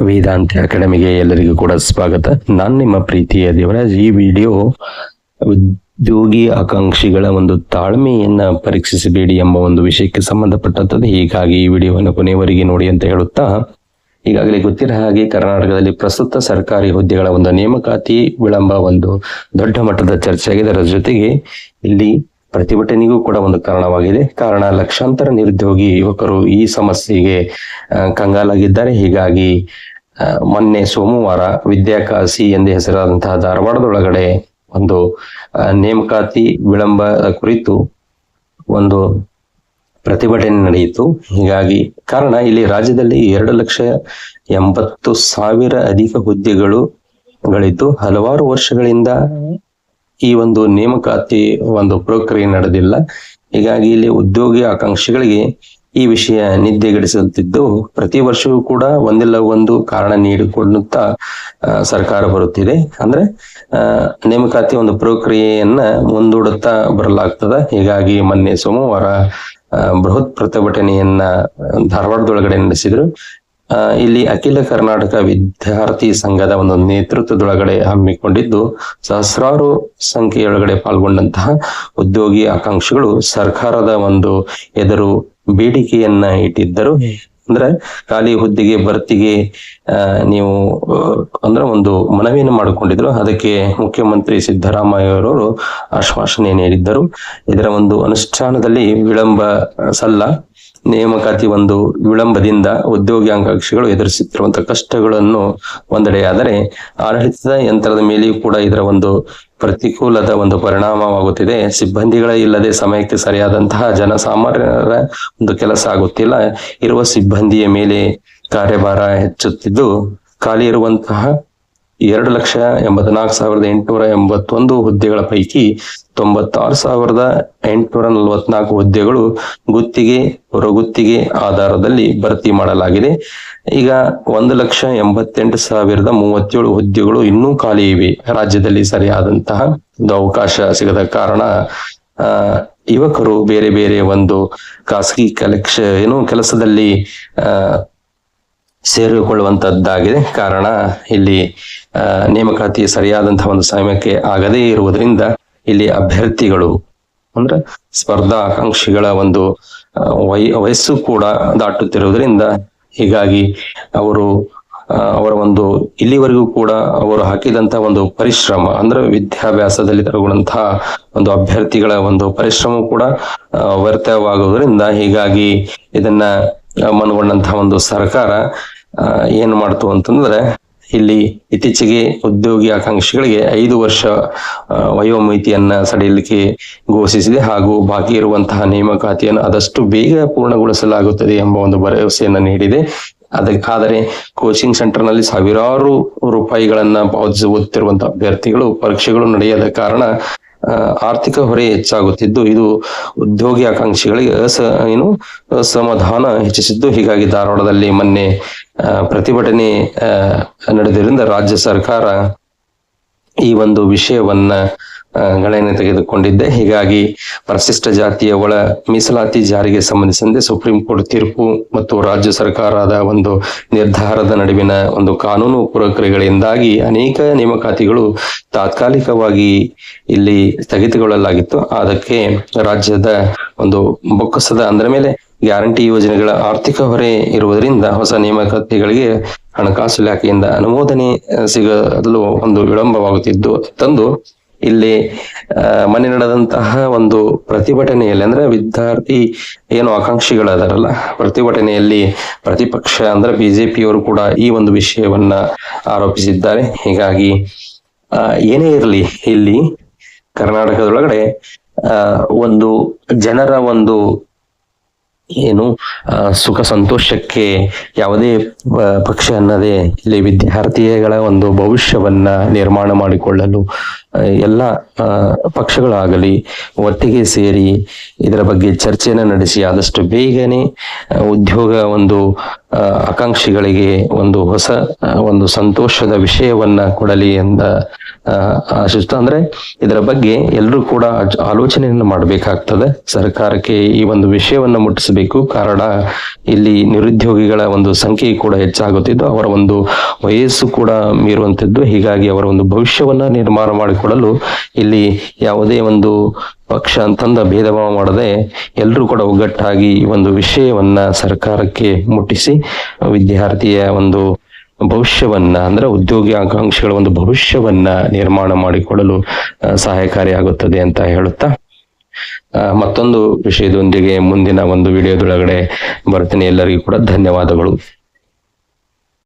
ವೇದಾಂತ ಅಕಾಡೆಮಿಗೆ ಎಲ್ಲರಿಗೂ ಕೂಡ ಸ್ವಾಗತ. ನಾನು ನಿಮ್ಮ ಪ್ರೀತಿಯ ದೇವರಾಜ್. ಈ ವಿಡಿಯೋ ಉದ್ಯೋಗಿ ಆಕಾಂಕ್ಷಿಗಳ ಒಂದು ತಾಳ್ಮೆಯನ್ನ ಪರೀಕ್ಷಿಸಬೇಡಿ ಎಂಬ ಒಂದು ವಿಷಯಕ್ಕೆ ಸಂಬಂಧಪಟ್ಟಂತದ್ದು. ಹೀಗಾಗಿ ಈ ವಿಡಿಯೋವನ್ನು ಕೊನೆಯವರೆಗೆ ನೋಡಿ ಅಂತ ಹೇಳುತ್ತಾ, ಈಗಾಗಲೇ ಗೊತ್ತಿರೋ ಹಾಗೆ ಕರ್ನಾಟಕದಲ್ಲಿ ಪ್ರಸ್ತುತ ಸರ್ಕಾರಿ ಹುದ್ದೆಗಳ ಒಂದು ನೇಮಕಾತಿ ವಿಳಂಬ ಒಂದು ದೊಡ್ಡ ಮಟ್ಟದ ಚರ್ಚೆ ಆಗಿದೆ. ಅದರ ಜೊತೆಗೆ ಇಲ್ಲಿ ಪ್ರತಿಭಟನೆಗೂ ಕೂಡ ಒಂದು ಕಾರಣವಾಗಿದೆ. ಕಾರಣ, ಲಕ್ಷಾಂತರ ನಿರುದ್ಯೋಗಿ ಯುವಕರು ಈ ಸಮಸ್ಯೆಗೆ ಕಂಗಾಲಾಗಿದ್ದಾರೆ. ಹೀಗಾಗಿ ಮೊನ್ನೆ ಸೋಮವಾರ ವಿದ್ಯಾಕಾಶಿ ಎಂದೇ ಹೆಸರಾದಂತಹ ಧಾರವಾಡದೊಳಗಡೆ ಒಂದು ನೇಮಕಾತಿ ವಿಳಂಬದ ಕುರಿತು ಒಂದು ಪ್ರತಿಭಟನೆ ನಡೆಯಿತು. ಹೀಗಾಗಿ ಕಾರಣ, ಇಲ್ಲಿ ರಾಜ್ಯದಲ್ಲಿ 2,80,000 ಅಧಿಕ ಹುದ್ದೆಗಳಿದ್ದು ಹಲವಾರು ವರ್ಷಗಳಿಂದ ಈ ಒಂದು ನೇಮಕಾತಿ ಒಂದು ಪ್ರಕ್ರಿಯೆ ನಡೆದಿಲ್ಲ. ಹೀಗಾಗಿ ಇಲ್ಲಿ ಉದ್ಯೋಗಿ ಆಕಾಂಕ್ಷಿಗಳಿಗೆ ಈ ವಿಷಯ ನಿದ್ದೆಗೆಡಿಸುತ್ತಿದ್ದು, ಪ್ರತಿ ವರ್ಷವೂ ಕೂಡ ಒಂದಿಲ್ಲ ಒಂದು ಕಾರಣ ನೀಡಿಕೊಳ್ಳುತ್ತಾ ಸರ್ಕಾರ ಬರುತ್ತಿದೆ. ಅಂದ್ರೆ ನೇಮಕಾತಿ ಒಂದು ಪ್ರಕ್ರಿಯೆಯನ್ನ ಮುಂದೂಡುತ್ತಾ ಬರಲಾಗ್ತದ. ಹೀಗಾಗಿ ಮೊನ್ನೆ ಸೋಮವಾರ ಬೃಹತ್ ಪ್ರತಿಭಟನೆಯನ್ನ ಧಾರವಾಡದೊಳಗಡೆ ನಡೆಸಿದ್ರು. ಇಲ್ಲಿ ಅಖಿಲ ಕರ್ನಾಟಕ ವಿದ್ಯಾರ್ಥಿ ಸಂಘದ ಒಂದು ನೇತೃತ್ವದೊಳಗಡೆ ಹಮ್ಮಿಕೊಂಡಿದ್ದು, ಸಹಸ್ರಾರು ಸಂಖ್ಯೆಯೊಳಗಡೆ ಪಾಲ್ಗೊಂಡಂತಹ ಉದ್ಯೋಗಿ ಆಕಾಂಕ್ಷಿಗಳು ಸರ್ಕಾರದ ಒಂದು ಎದುರು ಬೇಡಿಕೆಯನ್ನ ಇಟ್ಟಿದ್ದರು. ಅಂದ್ರೆ ಖಾಲಿ ಹುದ್ದೆಗೆ ಭರ್ತಿಗೆ ನೀವು ಅಂದ್ರೆ ಒಂದು ಮನವಿಯನ್ನು ಮಾಡಿಕೊಂಡಿದ್ರು. ಅದಕ್ಕೆ ಮುಖ್ಯಮಂತ್ರಿ ಸಿದ್ದರಾಮಯ್ಯ ಅವರು ಆಶ್ವಾಸನೆ ನೀಡಿದ್ದರು. ಇದರ ಒಂದು ಅನುಷ್ಠಾನದಲ್ಲಿ ವಿಳಂಬ ಸಲ್ಲ. ನೇಮಕಾತಿ ಒಂದು ವಿಳಂಬದಿಂದ ಉದ್ಯೋಗಿ ಆಕಾಂಕ್ಷಿಗಳು ಎದುರಿಸುತ್ತಿರುವಂತಹ ಕಷ್ಟಗಳನ್ನು ಒಂದೆಡೆಯಾದರೆ, ಆಡಳಿತದ ಯಂತ್ರದ ಮೇಲೆಯೂ ಕೂಡ ಇದರ ಒಂದು ಪ್ರತಿಕೂಲದ ಒಂದು ಪರಿಣಾಮವಾಗುತ್ತಿದೆ. ಸಿಬ್ಬಂದಿಗಳ ಇಲ್ಲದೆ ಸಮಯಕ್ಕೆ ಸರಿಯಾದಂತಹ ಜನಸಾಮಾನ್ಯರ ಒಂದು ಕೆಲಸ ಆಗುತ್ತಿಲ್ಲ. ಇರುವ ಸಿಬ್ಬಂದಿಯ ಮೇಲೆ ಕಾರ್ಯಭಾರ ಹೆಚ್ಚುತ್ತಿದ್ದು, ಖಾಲಿ ಇರುವಂತಹ 2,84,881 ಹುದ್ದೆಗಳ ಪೈಕಿ 96,844 ಹುದ್ದೆಗಳು ಗುತ್ತಿಗೆ ಹೊರಗುತ್ತಿಗೆ ಆಧಾರದಲ್ಲಿ ಭರ್ತಿ ಮಾಡಲಾಗಿದೆ. ಈಗ 1,88,037 ಹುದ್ದೆಗಳು ಇನ್ನೂ ಖಾಲಿ ಇವೆ. ರಾಜ್ಯದಲ್ಲಿ ಸರಿಯಾದಂತಹ ಒಂದು ಅವಕಾಶ ಸಿಗದ ಕಾರಣ ಯುವಕರು ಬೇರೆ ಬೇರೆ ಒಂದು ಖಾಸಗಿ ಕೆಲಸದಲ್ಲಿ ಸೇರಿಕೊಳ್ಳುವಂತದ್ದಾಗಿದೆ. ಕಾರಣ, ಇಲ್ಲಿ ನೇಮಕಾತಿ ಸರಿಯಾದಂತಹ ಒಂದು ಸಮಯಕ್ಕೆ ಆಗದೇ ಇರುವುದರಿಂದ ಇಲ್ಲಿ ಅಭ್ಯರ್ಥಿಗಳು ಅಂದ್ರೆ ಸ್ಪರ್ಧಾ ಆಕಾಂಕ್ಷಿಗಳ ಒಂದು ವಯಸ್ಸು ಕೂಡ ದಾಟುತ್ತಿರುವುದರಿಂದ, ಹೀಗಾಗಿ ಅವರ ಒಂದು ಇಲ್ಲಿವರೆಗೂ ಕೂಡ ಅವರು ಹಾಕಿದಂತಹ ಒಂದು ಪರಿಶ್ರಮ ಅಂದ್ರೆ ವಿದ್ಯಾಭ್ಯಾಸದಲ್ಲಿ ತೊಡಗುವಂತಹ ಒಂದು ಅಭ್ಯರ್ಥಿಗಳ ಒಂದು ಪರಿಶ್ರಮ ಕೂಡ ವ್ಯರ್ಥವಾಗುವುದರಿಂದ, ಹೀಗಾಗಿ ಇದನ್ನ ಮನಗೊಂಡಂತಹ ಒಂದು ಸರ್ಕಾರ ಏನ್ ಮಾಡ್ತು ಅಂತಂದ್ರೆ, ಇಲ್ಲಿ ಇತ್ತೀಚೆಗೆ ಉದ್ಯೋಗಿ ಆಕಾಂಕ್ಷಿಗಳಿಗೆ 5 ವರ್ಷ ವಯೋಮಿತಿಯನ್ನ ಸಡಿಲಿಕ್ಕೆ ಘೋಷಿಸಿದೆ. ಹಾಗೂ ಬಾಕಿ ಇರುವಂತಹ ನೇಮಕಾತಿಯನ್ನು ಆದಷ್ಟು ಬೇಗ ಪೂರ್ಣಗೊಳಿಸಲಾಗುತ್ತದೆ ಎಂಬ ಒಂದು ಭರವಸೆಯನ್ನ ನೀಡಿದೆ. ಆದರೆ ಕೋಚಿಂಗ್ ಸೆಂಟರ್ ನಲ್ಲಿ ಸಾವಿರಾರು ರೂಪಾಯಿಗಳನ್ನ ಪಾವತಿಸುತ್ತಿರುವಂತಹ ಅಭ್ಯರ್ಥಿಗಳು ಪರೀಕ್ಷೆಗಳು ನಡೆಯದ ಕಾರಣ ಆರ್ಥಿಕ ಹೊರೆ ಹೆಚ್ಚಾಗುತ್ತಿದ್ದು, ಇದು ಉದ್ಯೋಗಿ ಆಕಾಂಕ್ಷಿಗಳಿಗೆ ಅಸಮಾಧಾನ ಹೆಚ್ಚಿಸಿದ್ದು. ಹೀಗಾಗಿ ಧಾರವಾಡದಲ್ಲಿ ಮೊನ್ನೆ ಪ್ರತಿಭಟನೆ ನಡೆದಿದ್ದರಿಂದ ರಾಜ್ಯ ಸರ್ಕಾರ ಈ ಒಂದು ವಿಷಯವನ್ನ ಗಣನೆ ತೆಗೆದುಕೊಂಡಿದ್ದೆ. ಹೀಗಾಗಿ ಪರಿಶಿಷ್ಟ ಜಾತಿಯ ಒಳ ಮೀಸಲಾತಿ ಜಾರಿಗೆ ಸಂಬಂಧಿಸಿದಂತೆ ಸುಪ್ರೀಂ ಕೋರ್ಟ್ ತೀರ್ಪು ಮತ್ತು ರಾಜ್ಯ ಸರ್ಕಾರದ ಒಂದು ನಿರ್ಧಾರದ ನಡುವಿನ ಒಂದು ಕಾನೂನು ಪ್ರಕ್ರಿಯೆಗಳಿಂದಾಗಿ ಅನೇಕ ನೇಮಕಾತಿಗಳು ತಾತ್ಕಾಲಿಕವಾಗಿ ಇಲ್ಲಿ ಸ್ಥಗಿತಗೊಳ್ಳಲಾಗಿತ್ತು. ಅದಕ್ಕೆ ರಾಜ್ಯದ ಒಂದು ಬೊಕ್ಕಸದ ಅಂದ್ರೆ ಮೇಲೆ ಗ್ಯಾರಂಟಿ ಯೋಜನೆಗಳ ಆರ್ಥಿಕ ಹೊರೆ ಇರುವುದರಿಂದ ಹೊಸ ನೇಮಕಾತಿಗಳಿಗೆ ಹಣಕಾಸು ಇಲಾಖೆಯಿಂದ ಅನುಮೋದನೆ ಸಿಗಲು ಒಂದು ವಿಳಂಬವಾಗುತ್ತಿದ್ದು ತಂದು ಇಲ್ಲಿ ಮೊನ್ನೆ ನಡೆದಂತಹ ಒಂದು ಪ್ರತಿಭಟನೆಯಲ್ಲಿ ಅಂದ್ರೆ ವಿದ್ಯಾರ್ಥಿ ಆಕಾಂಕ್ಷಿಗಳದಾರಲ್ಲ, ಪ್ರತಿಭಟನೆಯಲ್ಲಿ ಪ್ರತಿಪಕ್ಷ ಅಂದ್ರೆ ಬಿಜೆಪಿಯವರು ಕೂಡ ಈ ಒಂದು ವಿಷಯವನ್ನ ಆರೋಪಿಸಿದ್ದಾರೆ. ಹೀಗಾಗಿ ಏನೇ ಇರಲಿ, ಇಲ್ಲಿ ಕರ್ನಾಟಕದೊಳಗಡೆ ಒಂದು ಜನರ ಒಂದು ಸುಖ ಸಂತೋಷಕ್ಕೆ ಯಾವುದೇ ಪಕ್ಷ ಅನ್ನದೇ ಇಲ್ಲಿ ವಿದ್ಯಾರ್ಥಿಗಳ ಒಂದು ಭವಿಷ್ಯವನ್ನ ನಿರ್ಮಾಣ ಮಾಡಿಕೊಳ್ಳಲು ಎಲ್ಲ ಪಕ್ಷಗಳಾಗಲಿ ಒಟ್ಟಿಗೆ ಸೇರಿ ಇದರ ಬಗ್ಗೆ ಚರ್ಚೆಯನ್ನು ನಡೆಸಿ ಆದಷ್ಟು ಬೇಗನೆ ಉದ್ಯೋಗ ಒಂದು ಆಕಾಂಕ್ಷಿಗಳಿಗೆ ಒಂದು ಹೊಸ ಒಂದು ಸಂತೋಷದ ವಿಷಯವನ್ನ ಕೊಡಲಿ ಎಂದ ಆಶಿಸ್ತಾ, ಅಂದ್ರೆ ಇದರ ಬಗ್ಗೆ ಎಲ್ಲರೂ ಕೂಡ ಆಲೋಚನೆಯನ್ನು ಮಾಡಬೇಕಾಗ್ತದೆ. ಸರ್ಕಾರಕ್ಕೆ ಈ ಒಂದು ವಿಷಯವನ್ನ ಮುಟ್ಟಿಸಬೇಕು. ಕಾರಣ ಇಲ್ಲಿ ನಿರುದ್ಯೋಗಿಗಳ ಒಂದು ಸಂಖ್ಯೆ ಕೂಡ ಹೆಚ್ಚಾಗುತ್ತಿದ್ದು, ಅವರ ಒಂದು ವಯಸ್ಸು ಕೂಡ ಮೀರುವಂತದ್ದು. ಹೀಗಾಗಿ ಅವರ ಒಂದು ಭವಿಷ್ಯವನ್ನ ನಿರ್ಮಾಣ ಮಾಡಿಕೊಳ್ಳಲು ಇಲ್ಲಿ ಯಾವುದೇ ಒಂದು ಪಕ್ಷ ಅಂತಂದ ಭೇದ ಭಾವ ಮಾಡದೆ ಎಲ್ಲರೂ ಕೂಡ ಒಗ್ಗಟ್ಟಾಗಿ ಈ ಒಂದು ವಿಷಯವನ್ನ ಸರ್ಕಾರಕ್ಕೆ ಮುಟ್ಟಿಸಿ ವಿದ್ಯಾರ್ಥಿಯ ಒಂದು ಭವಿಷ್ಯವನ್ನ, ಅಂದ್ರೆ ಉದ್ಯೋಗಿ ಆಕಾಂಕ್ಷಿಗಳ ಒಂದು ಭವಿಷ್ಯವನ್ನ ನಿರ್ಮಾಣ ಮಾಡಿಕೊಳ್ಳಲು ಸಹಾಯಕಾರಿಯಾಗುತ್ತದೆ ಅಂತ ಹೇಳುತ್ತಾ ಮತ್ತೊಂದು ವಿಷಯದೊಂದಿಗೆ ಮುಂದಿನ ಒಂದು ವಿಡಿಯೋದೊಳಗಡೆ ಬರ್ತೀನಿ. ಎಲ್ಲರಿಗೂ ಕೂಡ ಧನ್ಯವಾದಗಳು.